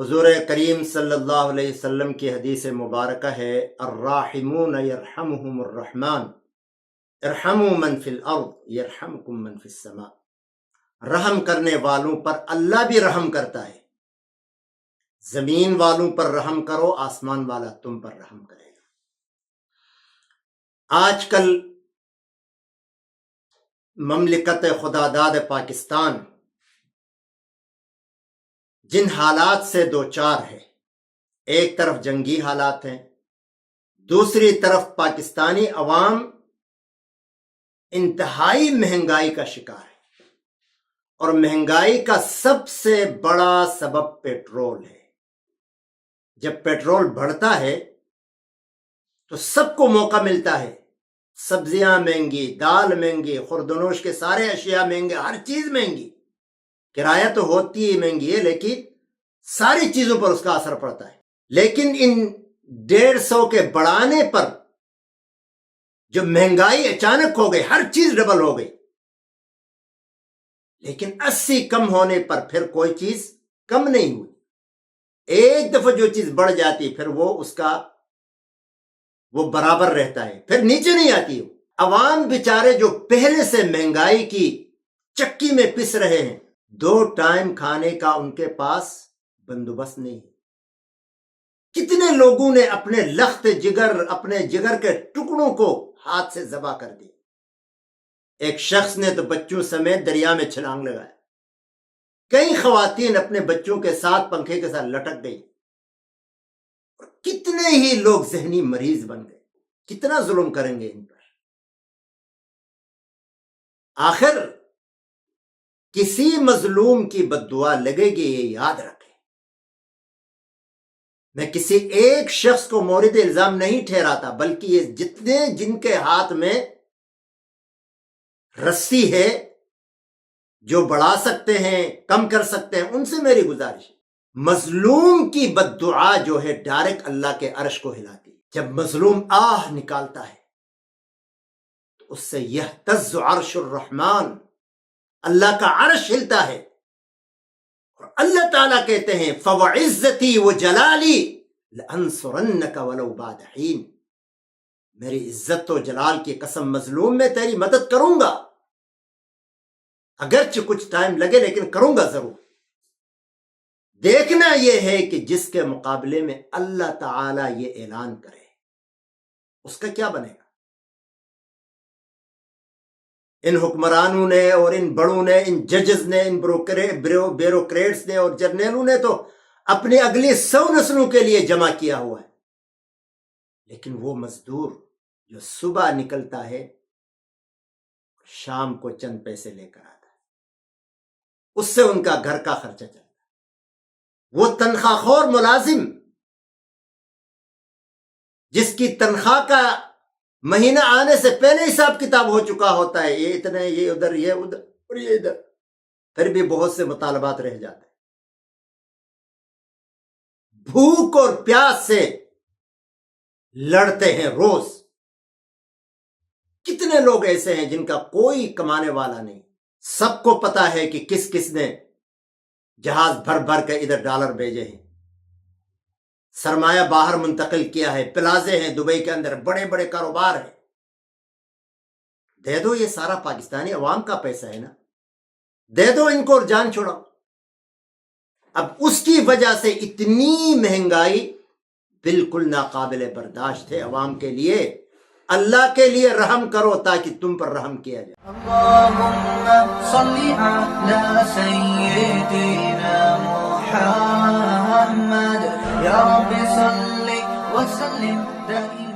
حضور کریم صلی اللہ علیہ وسلم کی حدیث مبارکہ ہے، الراحمون یرحمہم الرحمن ارحموا من فی الارض یرحمکم من فی السماء۔ رحم کرنے والوں پر اللہ بھی رحم کرتا ہے، زمین والوں پر رحم کرو، آسمان والا تم پر رحم کرے گا۔ آج کل مملکت خداداد پاکستان جن حالات سے دوچار ہے، ایک طرف جنگی حالات ہیں، دوسری طرف پاکستانی عوام انتہائی مہنگائی کا شکار ہے، اور مہنگائی کا سب سے بڑا سبب پیٹرول ہے۔ جب پیٹرول بڑھتا ہے تو سب کو موقع ملتا ہے، سبزیاں مہنگی، دال مہنگی، خوردنوش کے سارے اشیاء مہنگے، ہر چیز مہنگی، کرایہ تو ہوتی ہی مہنگی ہے لیکن ساری چیزوں پر اس کا اثر پڑتا ہے۔ لیکن ان 150 کے بڑھانے پر جو مہنگائی اچانک ہو گئی، ہر چیز ڈبل ہو گئی، لیکن 80 کم ہونے پر پھر کوئی چیز کم نہیں ہوئی۔ ایک دفعہ جو چیز بڑھ جاتی پھر وہ برابر رہتا ہے، پھر نیچے نہیں آتی۔ عوام بیچارے جو پہلے سے مہنگائی کی چکی میں پس رہے ہیں، 2 ٹائم کھانے کا ان کے پاس بندوبست نہیں۔ کتنے لوگوں نے اپنے لخت جگر، اپنے جگر کے ٹکڑوں کو ہاتھ سے ذبح کر دی۔ ایک شخص نے تو بچوں سمیت دریا میں چھلانگ لگایا، کئی خواتین اپنے بچوں کے ساتھ پنکھے کے ساتھ لٹک گئی، کتنے ہی لوگ ذہنی مریض بن گئے۔ کتنا ظلم کریں گے ان پر؟ آخر کسی مظلوم کی بد دعا لگے گی، یہ یاد رکھیں۔ میں کسی ایک شخص کو مورد الزام نہیں ٹھہراتا، بلکہ یہ جتنے جن کے ہاتھ میں رسی ہے، جو بڑھا سکتے ہیں، کم کر سکتے ہیں، ان سے میری گزارش ہے۔ مظلوم کی بد دعا جو ہے ڈائریکٹ اللہ کے عرش کو ہلاتی ہے۔ جب مظلوم آہ نکالتا ہے تو اس سے یہتز عرش الرحمن، اللہ کا عرش ہلتا ہے، اور اللہ تعالیٰ کہتے ہیں فَوَعِزَّتِي وَجَلَالِي لَأَنصُرَنَّكَ وَلَوْ بَعْدَ حِينٍ، میری عزت و جلال کی قسم، مظلوم میں تیری مدد کروں گا، اگرچہ کچھ ٹائم لگے لیکن کروں گا ضرور۔ دیکھنا یہ ہے کہ جس کے مقابلے میں اللہ تعالیٰ یہ اعلان کرے اس کا کیا بنے گا۔ ان حکمرانوں نے اور ان بڑوں نے، ان ججز نے، ان بیوروکریٹس نے اور جرنیلوں نے تو اپنی اگلی 100 نسلوں کے لیے جمع کیا ہوا ہے، لیکن وہ مزدور جو صبح نکلتا ہے شام کو چند پیسے لے کر آتا ہے، اس سے ان کا گھر کا خرچہ چلتا ہے۔ وہ تنخواہ خور ملازم جس کی تنخواہ کا مہینہ آنے سے پہلے حساب کتاب ہو چکا ہوتا ہے، یہ اتنے، یہ ادھر، یہ ادھر اور یہ ادھر، پھر بھی بہت سے مطالبات رہ جاتے ہیں۔ بھوک اور پیاس سے لڑتے ہیں روز۔ کتنے لوگ ایسے ہیں جن کا کوئی کمانے والا نہیں، سب کو پتا ہے کہ کس کس نے جہاز بھر بھر کے ادھر ڈالر بھیجے ہیں، سرمایہ باہر منتقل کیا ہے، پلازے ہیں دبئی کے اندر، بڑے بڑے کاروبار ہیں۔ دے دو، یہ سارا پاکستانی عوام کا پیسہ ہے نا، دے دو ان کو اور جان چھوڑاؤ۔ اب اس کی وجہ سے اتنی مہنگائی بالکل ناقابل برداشت ہے عوام کے لیے۔ اللہ کے لیے رحم کرو تاکہ تم پر رحم کیا جائے۔ اللہم صلی علی سیدنا محمد، یا رب صلی وسلم دائما